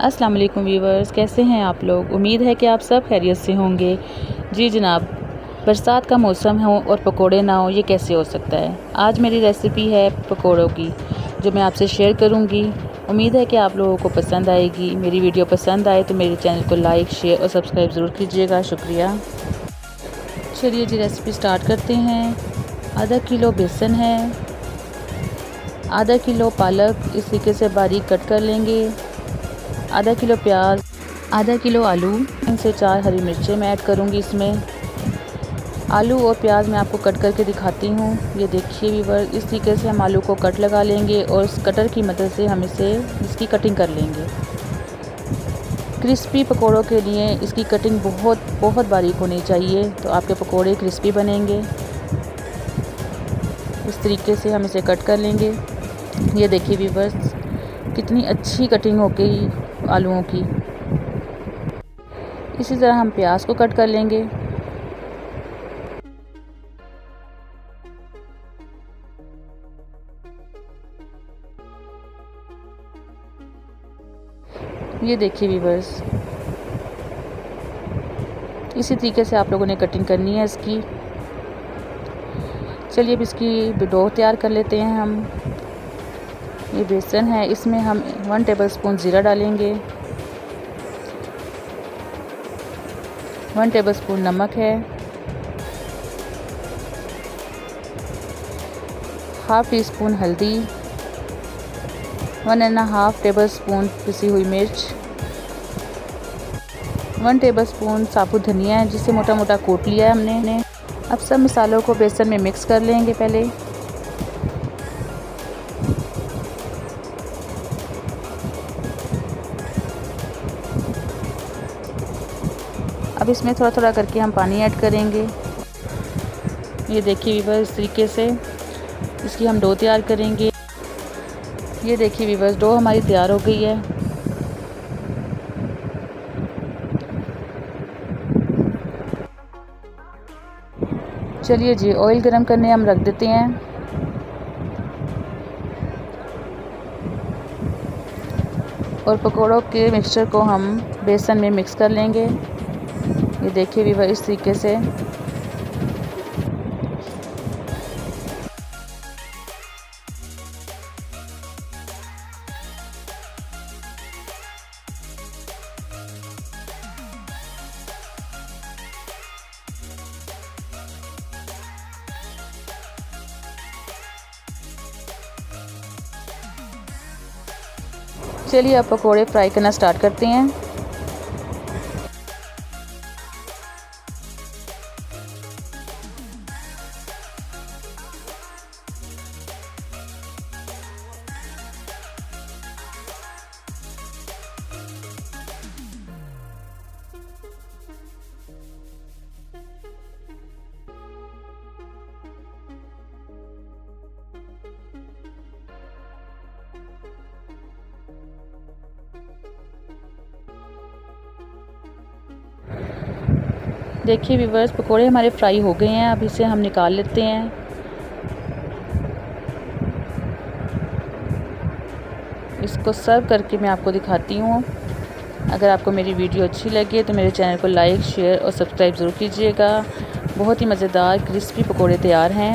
अस्सलाम वालेकुम व्यूवर्स, कैसे हैं आप लोग। उम्मीद है कि आप सब खैरियत से होंगे। जी जनाब, बरसात का मौसम हो और पकोड़े ना हो, ये कैसे हो सकता है। आज मेरी रेसिपी है पकोड़ों की, जो मैं आपसे शेयर करूंगी। उम्मीद है कि आप लोगों को पसंद आएगी। मेरी वीडियो पसंद आए तो मेरे चैनल को लाइक, शेयर और सब्सक्राइब ज़रूर कीजिएगा। शुक्रिया। चलिए जी, रेसिपी स्टार्ट करते हैं। आधा किलो बेसन है, आधा किलो पालक इस तरीके से बारीक कट कर लेंगे, आधा किलो प्याज, आधा किलो आलू, 3 से 4 हरी मिर्चें मैं ऐड करूँगी इसमें। आलू और प्याज मैं आपको कट करके दिखाती हूँ। ये देखिए व्यूअर, इस तरीके से हम आलू को कट लगा लेंगे और इस कटर की मदद से हम इसकी कटिंग कर लेंगे। क्रिस्पी पकोड़ों के लिए इसकी कटिंग बहुत बारीक होनी चाहिए, तो आपके पकोड़े क्रिस्पी बनेंगे। इस तरीके से हम इसे कट कर लेंगे। ये देखिए व्यूअर्स, कितनी अच्छी कटिंग हो गई आलूओं की। इसी तरह हम प्याज को कट कर लेंगे। ये देखिए व्यूअर्स, इसी तरीके से आप लोगों ने कटिंग करनी है इसकी। चलिए अब इसकी डो तैयार कर लेते हैं हम। ये बेसन है, इसमें हम 1 टेबलस्पून ज़ीरा डालेंगे, 1 टेबलस्पून नमक है, हाफ़ टी स्पून हल्दी, 1.5 टेबलस्पून पिसी हुई मिर्च, 1 टेबलस्पून साबुत धनिया है जिसे मोटा मोटा कूट लिया है हमने। अब सब मसालों को बेसन में मिक्स कर लेंगे पहले। अब इसमें थोड़ा थोड़ा करके हम पानी ऐड करेंगे। ये देखिए व्यूअर्स, इस तरीके से इसकी हम डो तैयार करेंगे। ये देखिए व्यूअर्स, डो हमारी तैयार हो गई है। चलिए जी, ऑयल गरम करने हम रख देते हैं। और पकोड़ों के मिक्सचर को हम बेसन में मिक्स कर लेंगे। ये देखिए व्यूअर्स, इस तरीके से। चलिए अब पकोड़े फ्राई करना स्टार्ट करते हैं। देखिए व्यूअर्स, पकोड़े हमारे फ्राई हो गए हैं। अब इसे हम निकाल लेते हैं। इसको सर्व करके मैं आपको दिखाती हूँ। अगर आपको मेरी वीडियो अच्छी लगे तो मेरे चैनल को लाइक, शेयर और सब्सक्राइब ज़रूर कीजिएगा। बहुत ही मज़ेदार क्रिस्पी पकोड़े तैयार हैं,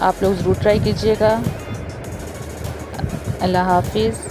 आप लोग ज़रूर ट्राई कीजिएगा। अल्लाह हाफिज़।